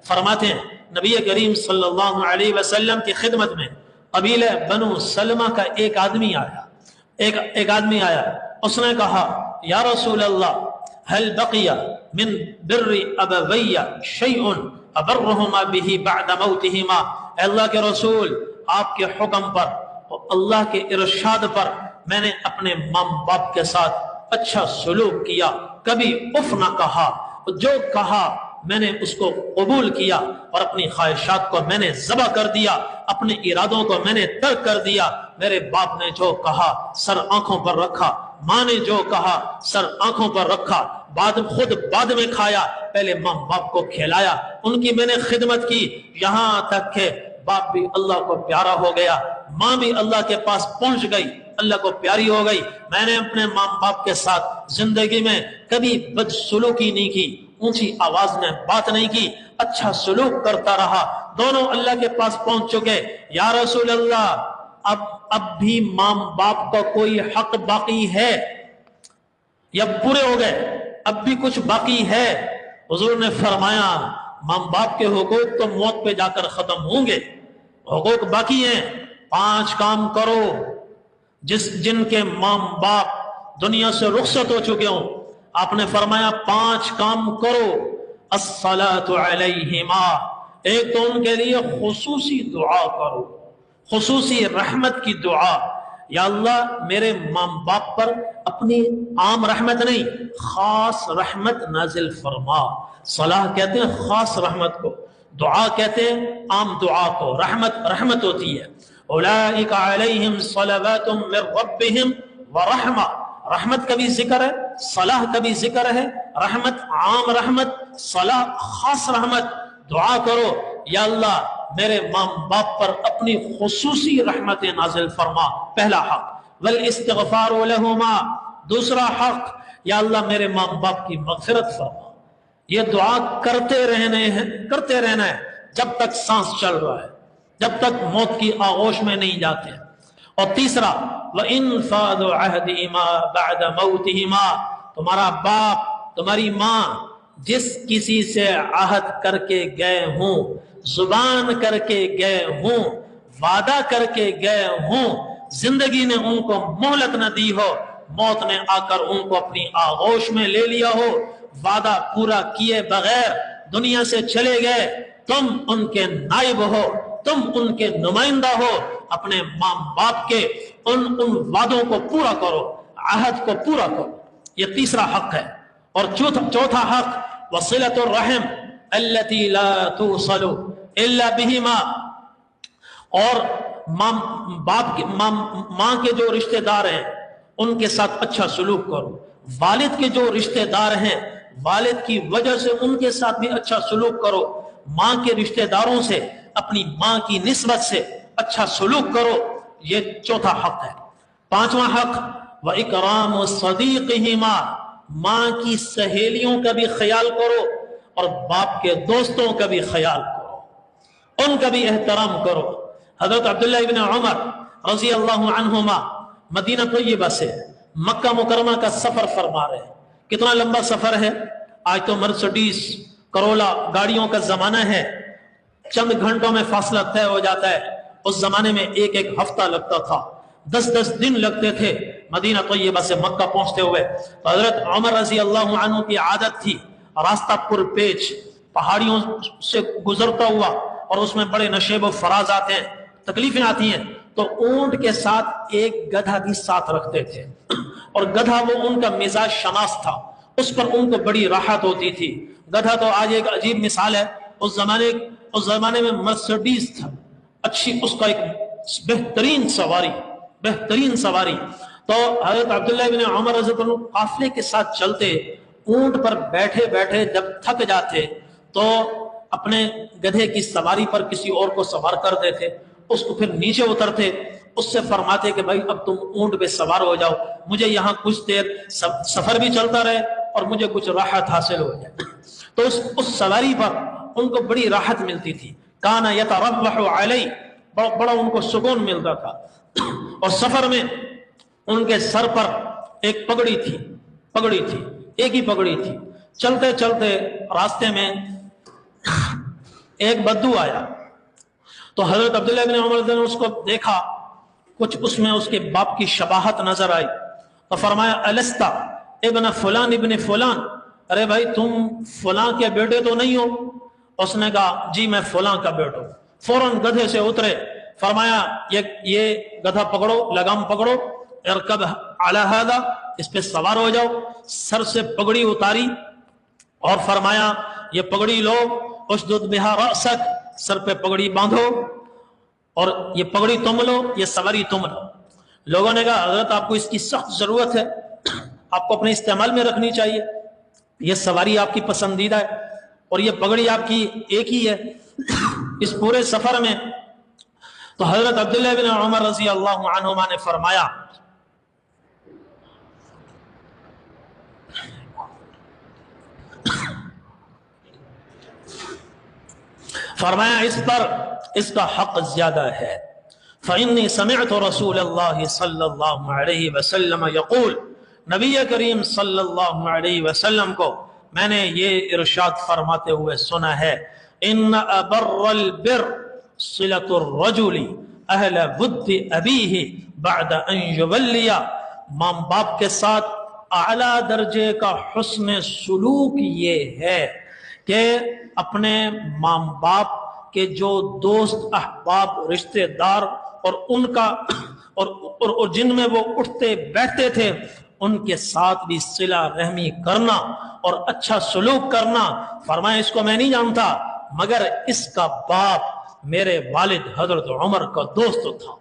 فرماتے ہیں نبی کریم صلی اللہ علیہ وسلم کی خدمت میں قبیلہ بنو سلمہ کا ایک آدمی آیا، اس نے کہا یا رسول اللہ هل بقي من بر ابوي شيء ابرهما به بعد موتهما، اے اللہ کے رسول آپ کے حکم پر اور اللہ کے ارشاد پر میں نے اپنے ماں باپ کے ساتھ اچھا سلوک کیا، کبھی اف نہ کہا، جو کہا میں نے اس کو قبول کیا اور اپنی خواہشات کو میں نے ذبح کر دیا، اپنے ارادوں کو میں نے ترک کر دیا۔ میرے باپ نے جو کہا سر آنکھوں پر رکھا، ماں نے جو کہا سر آنکھوں پر رکھا، خود بعد میں کھایا، پہلے ماں باپ کو کھلایا، ان کی میں نے خدمت کی، یہاں تک کہ باپ بھی اللہ کو پیارا ہو گیا، ماں بھی اللہ کے پاس پہنچ گئی، اللہ کو پیاری ہو گئی۔ میں نے اپنے ماں باپ کے ساتھ زندگی میں کبھی بدسلوکی نہیں کی، اونچی آواز میں بات نہیں کی، اچھا سلوک کرتا رہا، دونوں اللہ کے پاس پہنچ چکے۔ یا رسول اللہ اب بھی ماں باپ کا کوئی حق باقی ہے یا پورے ہو گئے؟ اب بھی کچھ باقی ہے؟ حضور نے فرمایا ماں باپ کے حقوق تو موت پہ جا کر ختم ہوں گے، حقوق باقی ہیں، 5 کام کرو جن کے ماں باپ دنیا سے رخصت ہو چکے ہوں۔ آپ نے فرمایا 5 کام کرو، الصلاۃ علیہما، ایک تو ان کے لیے خصوصی دعا کرو، خصوصی رحمت کی دعا، یا اللہ میرے ماں باپ پر اپنی عام رحمت نہیں خاص رحمت نازل فرما۔ صلاح کہتے ہیں خاص رحمت کو، دعا کہتے ہیں عام دعا کو، رحمت ہوتی ہے۔ اولئک علیہم صلوات من ربہم ورحمہ، رحمت کا بھی ذکر ہے، صلاح کا بھی ذکر ہے، رحمت عام رحمت، صلاح خاص رحمت۔ دعا کرو یا اللہ میرے ماں باپ پر اپنی خصوصی رحمت نازل فرما، پہلا حق۔ والاستغفار لہما، دوسرا حق، یا اللہ میرے ماں باپ کی مغفرت فرما۔ یہ دعا کرتے رہنا ہے جب تک سانس چل رہا ہے، جب تک موت کی آغوش میں نہیں جاتے۔ اور تیسرا وَإِنْفَاذُ عَهْدِهِمَا بَعْدَ مَوْتِهِمَا، تمہارا باپ تمہاری ماں جس کسی سے عہد کر کے گئے ہوں، زبان کر کے گئے ہوں، وعدہ کر کے گئے ہوں، زندگی نے ان کو مہلت نہ دی ہو، موت نے آ کر ان کو اپنی آغوش میں لے لیا ہو، وعدہ پورا کیے بغیر دنیا سے چلے گئے، تم ان کے نائب ہو، تم ان کے نمائندہ ہو، اپنے ماں باپ کے ان وعدوں کو پورا کرو، عہد کو پورا کرو۔ یہ تیسرا حق ہے۔ اور چوتھا حق وصلۃ الرحم التي لا توصل الا بهما، اور ماں کے جو رشتہ دار ہیں ان کے ساتھ اچھا سلوک کرو، والد کے جو رشتہ دار ہیں والد کی وجہ سے ان کے ساتھ بھی اچھا سلوک کرو، ماں کے رشتہ داروں سے اپنی ماں کی نسبت سے اچھا سلوک کرو، یہ چوتھا حق ہے۔ پانچواں حق وَإِكْرَامُ صَدِيقِهِمَا، ماں کی سہیلیوں کا بھی خیال کرو اور باپ کے دوستوں کا بھی خیال کرو، ان کا بھی احترام کرو۔ حضرت عبداللہ ابن عمر رضی اللہ عنہما مدینہ طیبہ سے مکہ مکرمہ کا سفر فرما رہے ہیں۔ کتنا لمبا سفر ہے، آج تو مرسڈیز کرولا گاڑیوں کا زمانہ ہے، چند گھنٹوں میں فاصلہ طے ہو جاتا ہے، اس زمانے میں ایک ہفتہ لگتا تھا، 10 دن لگتے تھے مدینہ طیبہ سے مکہ پہنچتے ہوئے۔ تو حضرت عمر رضی اللہ عنہ کی عادت تھی راستہ پر پیچ پہاڑیوں سے گزرتا ہوا، اور اس میں بڑے نشیب و فراز آتے ہیں، تکلیفیں آتی ہیں، تو اونٹ کے ساتھ ایک گدھا بھی ساتھ رکھتے تھے، اور گدھا وہ ان کا مزاج شناس تھا، اس پر ان کو بڑی راحت ہوتی تھی۔ گدھا تو آج ایک عجیب مثال ہے، اس زمانے میں مرسڈیز تھا، اچھی اس کا ایک بہترین سواری۔ تو حضرت عبداللہ بن عمر رضی اللہ عنہ قافلے کے ساتھ چلتے، اونٹ پر بیٹھے بیٹھے جب تھک جاتے تو اپنے گدھے کی سواری پر کسی اور کو سوار کر دیتے، اس کو پھر نیچے اترتے، اس سے فرماتے کہ بھائی اب تم اونٹ پہ سوار ہو جاؤ، مجھے یہاں کچھ دیر سفر بھی چلتا رہے اور مجھے کچھ راحت حاصل ہو جائے۔ تو اس سواری پر ان کو بڑی راحت ملتی تھی، کانا یتربح علی، بڑا ان کو سکون ملتا تھا۔ اور سفر میں ان کے سر پر ایک پگڑی تھی، ایک ہی پگڑی تھی۔ چلتے چلتے راستے میں ایک بدو آیا تو حضرت عبداللہ بن عمر نے اس کو دیکھا، کچھ اس میں اس کے باپ کی شباہت نظر آئی تو فرمایا الستا ابن فلان ابن فلان، ارے بھائی تم فلاں کے بیٹے تو نہیں ہو؟ اس نے کہا جی میں فلاں کا بیٹا ہوں۔ فوراً گدھے سے اترے، فرمایا یہ گدھا پکڑو، لگام پکڑو، ارکب علی ھذا، اس پہ سوار ہو جاؤ۔ سر سے پگڑی اتاری اور فرمایا یہ پگڑی لو، اشدد بہا رأسک، سر پہ پگڑی باندھو اور یہ پگڑی تم لو، یہ سواری تم لو۔ لوگوں نے کہا حضرت آپ کو اس کی سخت ضرورت ہے، آپ کو اپنے استعمال میں رکھنی چاہیے، یہ سواری آپ کی پسندیدہ ہے اور یہ پگڑی آپ کی ایک ہی ہے اس پورے سفر میں۔ تو حضرت عبداللہ بن عمر رضی اللہ عنہما نے فرمایا اس پر اس کا حق زیادہ ہے۔ فإني سمعت رسول اللہ صلی اللہ علیہ وسلم یقول، نبی کریم صلی اللہ علیہ وسلم کو میں نے یہ ارشاد فرماتے ہوئے سنا ہے، ان ابر البر صلۃ الرجل اہل ود ابیہ بعد ان یولی، ماں باپ کے ساتھ اعلیٰ درجے کا حسن سلوک یہ ہے کہ اپنے ماں باپ کے جو دوست احباب رشتہ دار اور ان کا اور جن میں وہ اٹھتے بیٹھتے تھے ان کے ساتھ بھی صلہ رحمی کرنا اور اچھا سلوک کرنا۔ فرمایا اس کو میں نہیں جانتا مگر اس کا باپ میرے والد حضرت عمر کا دوست تھا۔